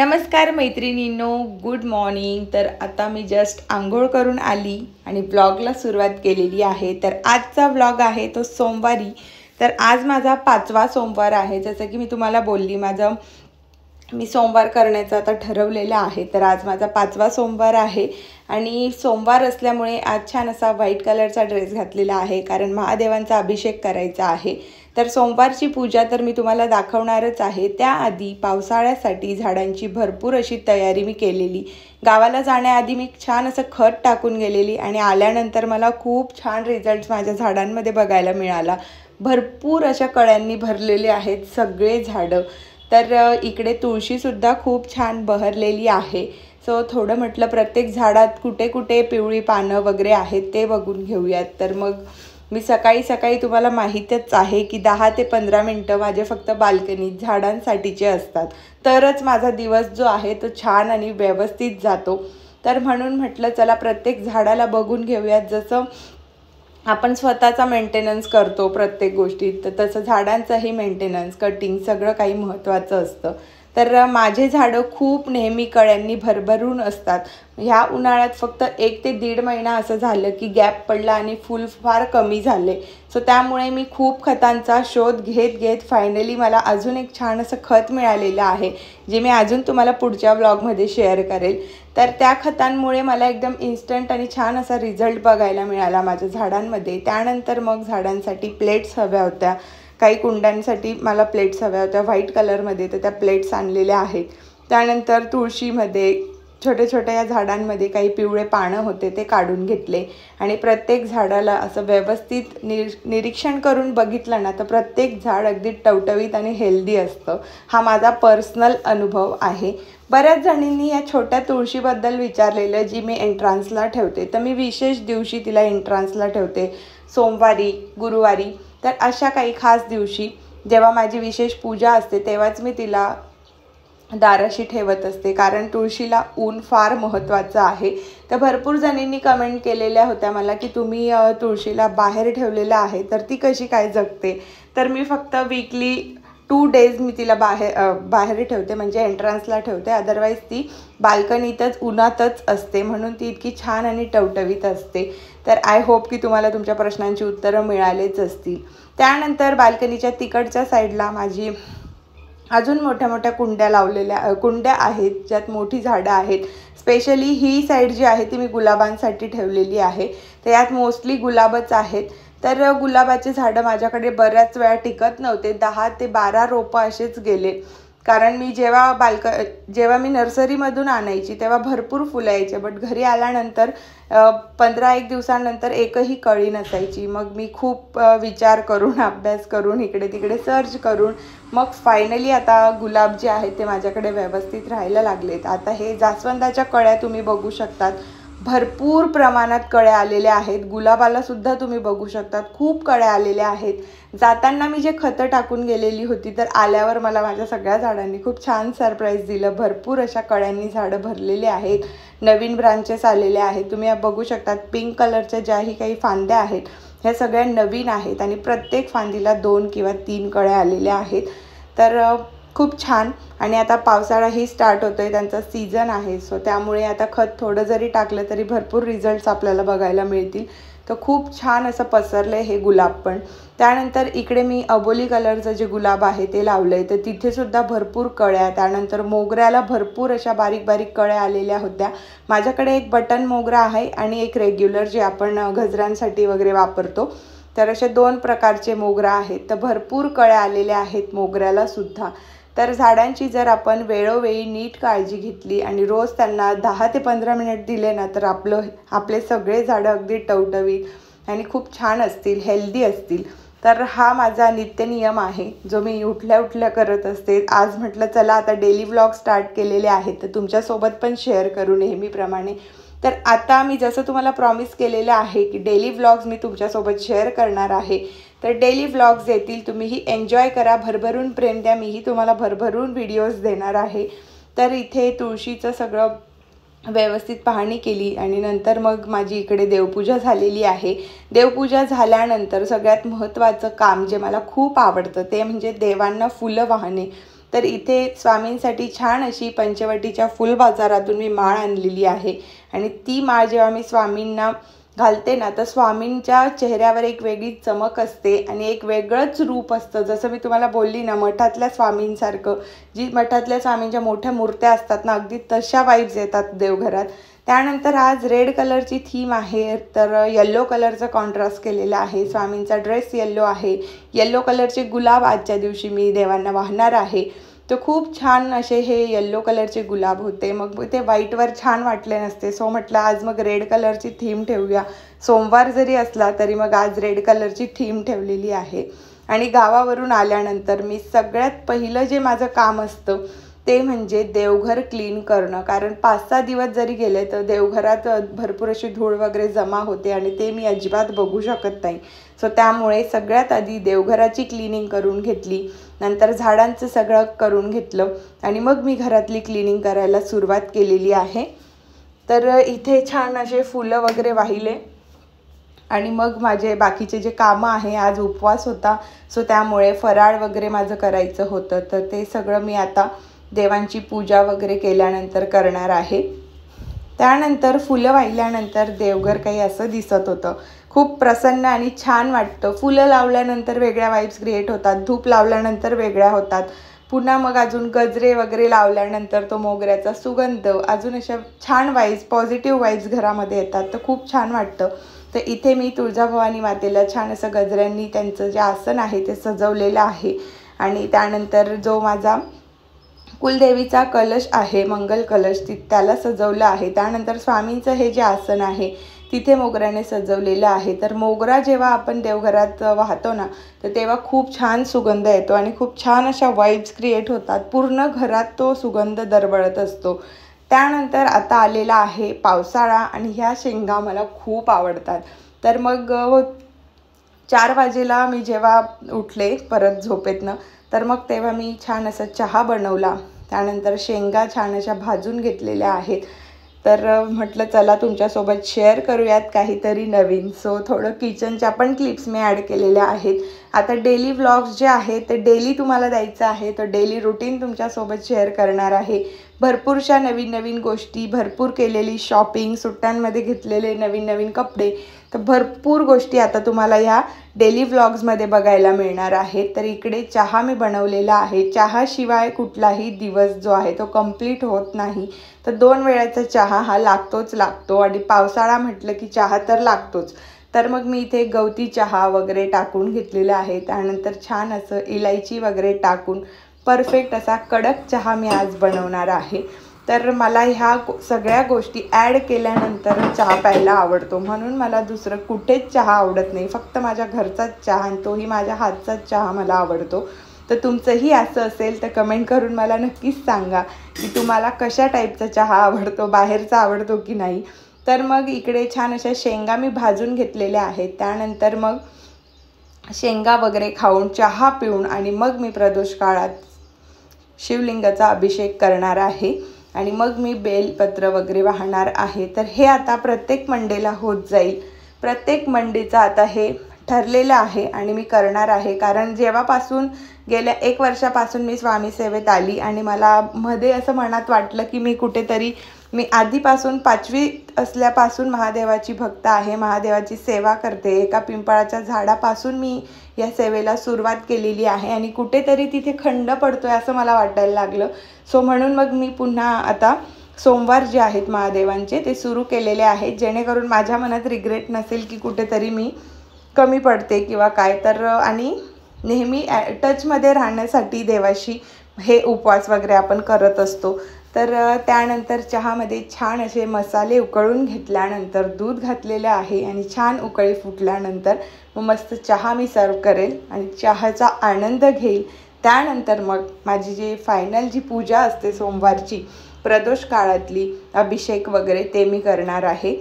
नमस्कार मैत्रिणींनो, good morning. तर आता मी जस्ट आंघोळ करून आली आणि ब्लॉगला सुरुवात केलेली आहे। तर आजचा ब्लॉग आहे तो सोमवारी। तर आज माझा 5वा सोमवार आहे। जसं की मी तुम्हाला बोलली मी सोमवार करण्याचं आता ठरवलेलं आहे। तर आज माझा 5वा सोमवार आहे आणि सोमवार असल्यामुळे आज छान असा व्हाईट कलरचा ड्रेस घातलेला आहे, कारण महादेवांचा अभिषेक करायचा आहे। तर सोमवारची पूजा तर मी तुम्हाला दाखवणारच आहे। त्याआधी पावसाळ्यासाठी झाडांची भरपूर अशी तयारी मी केलेली। गावाला जाण्याआधी मी छान असं खत टाकून गेलेली आणि आल्यानंतर मला खूप छान रिझल्ट्स माझ्या झाडांमध्ये बघायला मिळाला। भरपूर अशा कळ्यांनी भरलेले आहेत सगळे झाडं। तर इकडे तुळशीसुद्धा खूप छान बहरलेली आहे। सो थोडं म्हटलं प्रत्येक झाडात कुठे कुठे पिवळी पानं वगैरे आहेत ते बघून घेऊयात। तर मग मी सकाळी तुम्हाला माहीतच आहे की 10 ते 15 मिनटं माझे फक्त बाल्कनीत झाडांसाठीचे असतात, तरच माझा दिवस जो आहे तो छान आणि व्यवस्थित जातो। तर म्हणून म्हटलं चला प्रत्येक झाडाला बघून घेऊयात। जसं आपण स्वतःचा मेंटेनन्स करतो प्रत्येक गोष्टीत, तर तसं झाडांचंही मेंटेनन्स, कटिंग सगळं काही महत्त्वाचं असतं। तर माझे झाडं खूप नेहमी कळ्यांनी भरभरून असतात। ह्या उन्हाळ्यात फक्त 1 ते 1.5 महिना असं झालं की गॅप पडला आणि फुल फार कमी झाले। सो त्यामुळे मी खूप खतांचा शोध घेत फायनली मला अजून एक छान असं खत मिळालेलं आहे, जे मी अजून तुम्हाला पुढच्या व्लॉगमध्ये शेअर करेल। तर त्या खतांमुळे मला एकदम इन्स्टंट आणि छान असा रिझल्ट बघायला मिळाला माझ्या झाडांमध्ये। त्यानंतर मग झाडांसाठी प्लेट्स हव्या होत्या, काही कुंड्यांसाठी मला प्लेट्स हव्या होत्या व्हाईट कलरमध्ये, तर त्या प्लेट्स आणलेल्या आहेत। त्यानंतर तुळशीमध्ये छोट्या या झाडांमध्ये काही पिवळे पानं होते ते काढून घेतले आणि प्रत्येक झाडाला असं व्यवस्थित निरीक्षण करून बघितलं ना, तर प्रत्येक झाड अगदी टवटवीत आणि हेल्दी असतं। हा माझा पर्सनल अनुभव आहे। बऱ्याच जणींनी या छोट्या तुळशीबद्दल विचारलेलं, जी मी एंट्रान्सला ठेवते। तर मी विशेष दिवशी तिला एंट्रान्सला ठेवते, सोमवारी, गुरुवारी। तर अशा काही खास दिवशी जेव्हा माझी विशेष पूजा असते तेव्हाच मी तिला दाराशी ठेवत असते, कारण तुळशीला ऊन फार महत्त्वाचं आहे। तर भरपूर जणींनी कमेंट केलेल्या होत्या मला की तुम्ही तुळशीला बाहेर ठेवलेलं आहे तर ती कशी काय जगते। तर मी फक्त वीकली 2 डेज मी तिला बाहेर ठेवते, म्हणजे एंट्रान्सला ठेवते। अदरवाईज ती बाल्कनीतच उन्हातच असते, म्हणून ती इतकी छान आणि टवटवीत असते। तर आय होप की तुम्हाला तुमच्या प्रश्नांची उत्तरं मिळालेच असतील। त्यानंतर बाल्कनीच्या तिकडच्या साईडला माझी अजून मोठ्या कुंड्या आहेत, ज्यात मोठी झाडं आहेत। स्पेशली ही साईड जी आहे ती मी गुलाबांसाठी ठेवलेली आहे। तर यात मोस्टली गुलाबच आहेत। तर गुलाबाचे झाडं माझ्याकडे बऱ्याच वेळा टिकत नव्हते, 10 ते 12 रोपं असेच गेले, कारण मी जेव्हा मी नर्सरीमधून आणायची तेव्हा भरपूर फुलं यायचे, बट घरी आल्यानंतर 15-1 दिवसांनंतर एकही कळी नसायची। मग मी खूप विचार करून, अभ्यास करून, इकडे तिकडे सर्च करून मग फायनली आता गुलाब जे आहेत ते माझ्याकडे व्यवस्थित राहायला लागलेत। आता हे जास्वंदाच्या कळ्या तुम्ही बघू शकतात, भरपूर प्रमाणात कळ्या आलेल्या आहेत। गुलाबाला सुद्धा तुम्ही बघू शकतात, खूप कळ्या आलेल्या आहेत। जाताना मी जे खतं टाकून गेलेली होती, तर आल्यावर मला माझ्या सगळ्या झाडांनी खूप छान सरप्राईज दिलं। भरपूर अशा कळ्यांनी झाडं भरलेली आहेत, नवीन ब्रांचेस आलेले आहेत। तुम्ही बघू शकतात पिंक कलरच्या ज्याही काही फांद्या आहेत ह्या सगळ्या नवीन आहेत आणि प्रत्येक फांदीला 2 किंवा 3 कळ्या आलेल्या आहेत। तर खूप छान। आणि आता पावसाळाही स्टार्ट होतोय, त्यांचा सीझन आहे। सो त्यामुळे आता खत थोडं जरी टाकलं तरी भरपूर रिझल्ट्स आपल्याला बघायला मिळतील। तर खूप छान असं पसरलं हे गुलाब पण। त्यानंतर इकडे मी अबोली कलरचं जे गुलाब आहे ते लावलं आहे, तर तिथेसुद्धा भरपूर कळ्या। त्यानंतर मोगऱ्याला भरपूर अशा बारीक कळ्या आलेल्या होत्या। माझ्याकडे एक बटन मोगरा आहे आणि एक रेग्युलर जे आपण गजऱ्यांसाठी वगैरे वापरतो। तर असे 2 प्रकारचे मोगरा आहेत। तर भरपूर कळ्या आलेल्या आहेत मोगऱ्याला सुद्धा। तर झाडांची जर आपण वेळोवेळी नीट काळजी घेतली आणि रोज त्यांना 10 ते 15 मिनिट दिले ना, तर आपले सगळे झाडं अगदी टवटवीत आणि खूप छान असतील, हेल्दी असतील। तर हा माझा नित्यनियम आहे, जो मी उठल्या करत असते। आज म्हटलं चला आता डेली व्लॉग स्टार्ट केलेले आहेत, तर तुमच्यासोबत पण शेअर करू नेहमीप्रमाणे। तर आता मी जसं तुम्हाला प्रॉमिस केलेलं आहे की डेली व्लॉग्स मी तुमच्यासोबत शेअर करणार आहे, तर डेली व्लॉग्स येतील, तुम्हीही एन्जॉय करा, भरभरून प्रेम द्या। मीही तुम्हाला भरभरून व्हिडिओज देणार आहे। तर इथे तुळशीचं सगळं व्यवस्थित पाहणी केली आणि नंतर मग माझी इकडे देवपूजा झालेली आहे। देवपूजा झाल्यानंतर सगळ्यात महत्त्वाचं काम जे मला खूप आवडतं ते म्हणजे देवांना फुलं वाहणे। तर इथे स्वामींसाठी छान अशी पंचवटीच्या फुल बाजारातून मी माळ आणलेली आहे आणि ती माळ जेव्हा मी स्वामींना घालते ना तर स्वामींच्या चेहऱ्यावर एक वेगळी चमक असते आणि एक वेगळंच रूप असतं. जसं मी तुम्हाला बोलली ना मठातल्या स्वामींसारखं, जी मठातल्या स्वामींच्या मोठ्या मूर्त्या असतात ना अगदी तशा वाईब्स येतात देवघरात. त्यानंतर आज रेड कलरची थीम आहे, तर येल्लो कलरचा कॉन्ट्रास्ट केलेला आहे. स्वामींचा ड्रेस येल्लो आहे. येल्लो कलरचे गुलाब आजच्या दिवशी मी देवांना वाहणार आहे. तर खूप छान असे हे येल्लो कलरचे गुलाब होते. मग ते व्हाईटवर छान वाटले नसते, सो म्हटलं आज मग रेड कलरची थीम ठेवूया. सोमवार जरी असला तरी मग आज रेड कलरची थीम ठेवलेली आहे. आणि गावावरून आल्यानंतर मी सगळ्यात पहिलं जे माझं काम असतं ते म्हणजे देवघर क्लीन करणं. कारण 5-6 दिवस जरी गेले तर देवघरात भरपूर अशी धूळ वगैरे जमा होते आणि ते मी अजिबात बघू शकत नाही. सो त्यामुळे सगळ्यात आधी देवघराची क्लिनिंग करून घेतली, नंतर झाडांचं सगळं करून घेतलं आणि मग मी घरातली क्लिनिंग करायला सुरुवात केलेली आहे. तर इथे छान असे फुलं वगैरे वाहिले आणि मग माझे बाकीचे जे कामं आहे, आज उपवास होता सो त्यामुळे फराळ वगैरे माझं करायचं होतं. तर ते सगळं मी आता देवांची पूजा वगैरे केल्यानंतर करणार आहे. त्यानंतर फुलं वाहिल्यानंतर देवघर काही असं दिसत होतं. खूप प्रसन्न आणि छान वाटतं. फुलं लावल्यानंतर वेगळ्या वाईब्स क्रिएट होतात, धूप लावल्यानंतर वेगळ्या होतात, पुन्हा मग अजून गजरे वगैरे लावल्यानंतर तो मोगऱ्याचा सुगंध, अजून अशा छान वाईब्स, पॉझिटिव्ह वाईब्स घरामध्ये येतात. तर खूप छान वाटतं. तर इथे मी तुळजाभवानी मातेला छान असं गजऱ्यांनी त्यांचं जे आसन आहे ते सजवलेलं आहे. आणि त्यानंतर जो माझा कुलदेवीचा कलश आहे, मंगल कलश, त्याला सजवलं आहे. त्यानंतर स्वामींचं हे जे आसन आहे तिथे मोगऱ्याने सजवलेलं आहे. तर मोगरा जेव्हा आपण देवघरात वाहतो ना तर तेव्हा खूप छान सुगंध येतो आणि खूप छान अशा वाईब्स क्रिएट होतात. पूर्ण घरात तो सुगंध दरवळत असतो. त्यानंतर आता आलेला आहे पावसाळा आणि ह्या शेंगा मला खूप आवडतात. तर मग 4 वाजेला मी जेव्हा उठले परत झोपेतनं तर मग तेव्हा मी छान असा चहा बनवला. त्यानंतर शेंगा छान अशा भाजून घेतलेल्या आहेत. तर म्हटलं चला तुमच्यासोबत शेअर करूयात काहीतरी नवीन. सो थोडं किचनच्या पण क्लिप्स मी ॲड केलेल्या आहेत. आता डेली व्लॉग्स जे आहेत ते डेली तुम्हाला द्यायचं आहे, तर डेली रुटीन तुमच्यासोबत शेअर करणार आहे. भरपूरशा नवीन नवीन गोष्टी, भरपूर केलेली शॉपिंग, सुट्ट्यांमध्ये घेतलेले नवीन नवीन कपडे, तर भरपूर गोष्टी आता तुम्हाला ह्या डेली व्लॉग्समध्ये बघायला मिळणार आहेत. तर इकडे चहा मी बनवलेला आहे. चहाशिवाय कुठलाही दिवस जो आहे तो कंप्लीट होत नाही. तर 2 वेळाचा चहा हा लागतो आणि पावसाळा म्हटलं की चहा तर लागतोच. तर मग मी इथे गवती चहा वगैरे टाकून घेतलेला आहे. त्यानंतर छान असं इलायची वगैरे टाकून परफेक्ट असा कडक चहा मी आज बनवणार आहे. तर मला ह्या सगळ्या गोष्टी ॲड केल्यानंतर चहा प्यायला आवडतो, म्हणून मला दुसरं कुठेच चहा आवडत नाही. फक्त माझ्या घरचाच चहा आणि तोही माझ्या हातचाच चहा मला आवडतो. तर तुमचंही असं असेल तर कमेंट करून मला नक्कीच सांगा की तुम्हाला कशा टाईपचा चहा आवडतो, बाहेरचा आवडतो की नाही. तर मग इकडे छान अशा शेंगा मी भाजून घेतलेल्या आहेत. त्यानंतर मग शेंगा वगैरे खाऊन चहा पिऊन आणि मग मी प्रदोष काळात शिवलिंगाचा अभिषेक करणार आहे आणि मग मी बेलपत्र वगैरे वाहणार आहे. तर हे आता प्रत्येक मंडेला होत जाईल. प्रत्येक मंडेचं आता हे ठरलेलं आहे आणि मी करणार आहे. कारण जेव्हापासून गेल्या 1 वर्षापासून मी स्वामी सेवेत आली आणि मला मध्ये असं मनात वाटलं की मी आधीपासून 5वीत असल्यापासून महादेवाची भक्त आहे, महादेवाची सेवा करते. एका पिंपळाच्या झाडापासून मी या सेवेला सुरुवात केलेली आहे आणि कुठेतरी तिथे खंड पडतोय असं मला वाटायला लागलं. सो म्हणून मग मी पुन्हा आता सोमवार जे आहेत महादेवांचे ते सुरू केलेले आहेत, जेणेकरून माझ्या मनात रिग्रेट नसेल की कुठेतरी मी कमी पडते किंवा काय. तर आणि नेहमी टचमध्ये राहण्यासाठी देवाशी हे उपवास वगैरे आपण करत असतो. तर त्यानंतर चहामध्ये छान असे मसाले उकळून घेतल्यानंतर दूध घातलेलं आहे आणि छान उकळी फुटल्यानंतर मग मस्त चहा मी सर्व करेल आणि चहाचा आनंद घेईल. त्यानंतर मग माझी जी फायनल जी पूजा असते सोमवारची प्रदोष काळातली, अभिषेक वगैरे ते मी करणार आहे.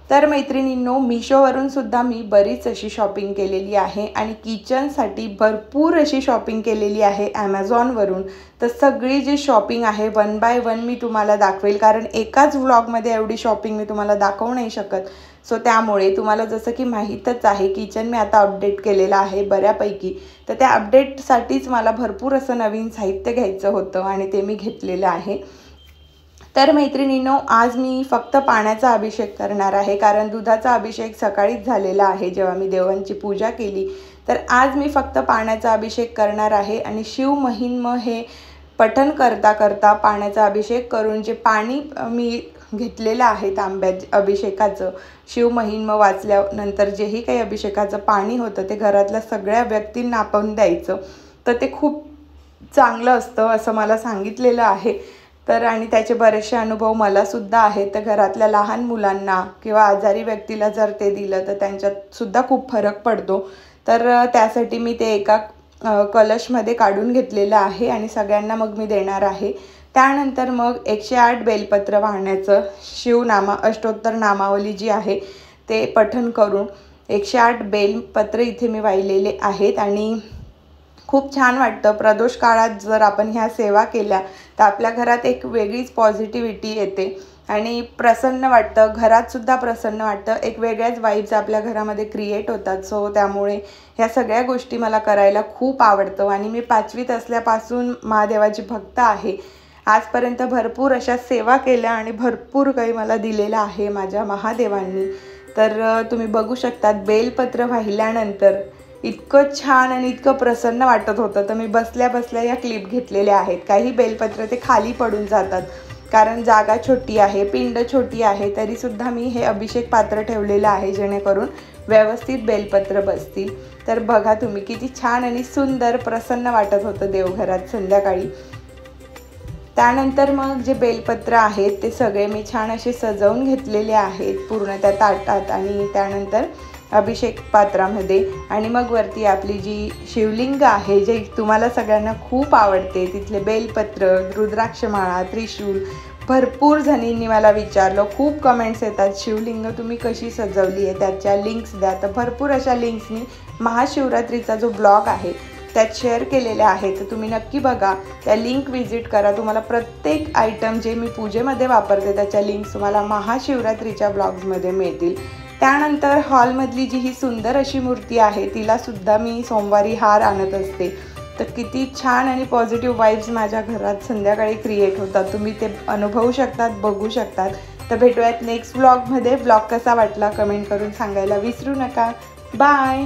तर मैत्रिणींनो, मिशोवरून सुद्धा मी बरीच अशी शॉपिंग केलेली आहे आणि किचनसाठी भरपूर अशी शॉपिंग केलेली आहे ॲमेझॉनवरून. तर सगळी जी शॉपिंग आहे 1 बाय 1 मी तुम्हाला दाखवेल, कारण एकाच व्लॉगमध्ये एवढी शॉपिंग मी तुम्हाला दाखवू नाही शकत. सो त्यामुळे तुम्हाला जसं की माहीतच आहे, किचन मी आता अपडेट केलेलं आहे बऱ्यापैकी. तर त्या अपडेटसाठीच मला भरपूर असं नवीन साहित्य घ्यायचं होतं आणि ते मी घेतलेलं आहे. तर मैत्रिणींनो, आज मी फक्त पाण्याचा अभिषेक करणार आहे, कारण दुधाचा अभिषेक सकाळीच झालेला आहे जेव्हा मी देवांची पूजा केली. तर आज मी फक्त पाण्याचा अभिषेक करणार आहे आणि शिव महिम्न हे पठण करता करता पाण्याचा अभिषेक करून जे पाणी मी घेतलेलं आहे तांब्यात अभिषेकाचं, शिव महिम्न वाचल्यानंतर जेही काही अभिषेकाचं पाणी होतं ते घरातल्या सगळ्या व्यक्तींना आपण द्यायचं. तर ते खूप चांगलं असतं असं मला सांगितलेलं आहे. तर आणि त्याचे बरेचसे अनुभव मलासुद्धा आहेत. तर घरातल्या लहान मुलांना किंवा आजारी व्यक्तीला जर ते दिलं तर त्यांच्यातसुद्धा खूप फरक पडतो. तर त्यासाठी मी ते एका कलशमध्ये काढून घेतलेलं आहे आणि सगळ्यांना मग मी देणार आहे. त्यानंतर मग 108 बेलपत्र वाहण्याचं शिवनामा अष्टोत्तर नामावली जी आहे ते पठण करून 108 बेलपत्र इथे मी वाहिलेले आहेत आणि खूप छान वाटतं. प्रदोष काळात जर आपण ह्या सेवा केल्या तर आपल्या घरात एक वेगळीच पॉझिटिव्हिटी येते आणि प्रसन्न वाटतं, घरातसुद्धा प्रसन्न वाटतं. एक वेगळ्याच वाईब्स आपल्या घरामध्ये क्रिएट होतात. सो त्यामुळे ह्या सगळ्या गोष्टी मला करायला खूप आवडतं आणि मी 5वीत असल्यापासून महादेवाची भक्त आहे. आजपर्यंत भरपूर अशा सेवा केल्या आणि भरपूर काही मला दिलेलं आहे माझ्या महादेवांनी. तर तुम्ही बघू शकतात, बेलपत्र वाहिल्यानंतर इतकं छान आणि इतकं प्रसन्न वाटत होतं. तर मी बसल्या बसल्या या क्लिप घेतलेल्या आहेत. काही बेलपत्र ते खाली पडून जातात कारण जागा छोटी आहे, पिंड छोटी आहे, तरीसुद्धा मी हे अभिषेक पात्र ठेवलेलं आहे जेणेकरून व्यवस्थित बेलपत्र बसतील. तर बघा तुम्ही किती छान आणि सुंदर प्रसन्न वाटत होतं देवघरात संध्याकाळी. त्यानंतर मग जे बेलपत्र आहेत ते सगळे मी छान असे सजवून घेतलेले आहेत पूर्ण त्या ताटात आणि त्यानंतर अभिषेक पात्रामध्ये. आणि मग वरती आपली जी शिवलिंग आहे जे तुम्हाला सगळ्यांना खूप आवडते, तिथले बेलपत्र, रुद्राक्षमाळा, त्रिशूल. भरपूर जणींनी मला विचारलं, खूप कमेंट्स येतात, शिवलिंग तुम्ही कशी सजवली आहे, त्याच्या लिंक्स द्या. तर भरपूर अशा लिंक्स मी महाशिवरात्रीचा जो ब्लॉग आहे त्यात शेअर केलेल्या आहेत. तर तुम्ही नक्की बघा, त्या लिंक व्हिजिट करा. तुम्हाला प्रत्येक आयटम जे मी पूजेमध्ये वापरते त्याच्या लिंक्स तुम्हाला महाशिवरात्रीच्या ब्लॉग्समध्ये मिळतील. त्यानंतर हॉलमधली जी ही सुंदर अशी मूर्ती आहे तिलासुद्धा मी सोमवारी हार आणत असते. तर किती छान आणि पॉझिटिव्ह वाईब्स माझ्या घरात संध्याकाळी क्रिएट होतात. तुम्ही ते अनुभवू शकतात, बघू शकतात. तर भेटूयात नेक्स्ट ब्लॉगमध्ये. ब्लॉग कसा वाटला कमेंट करून सांगायला विसरू नका. बाय.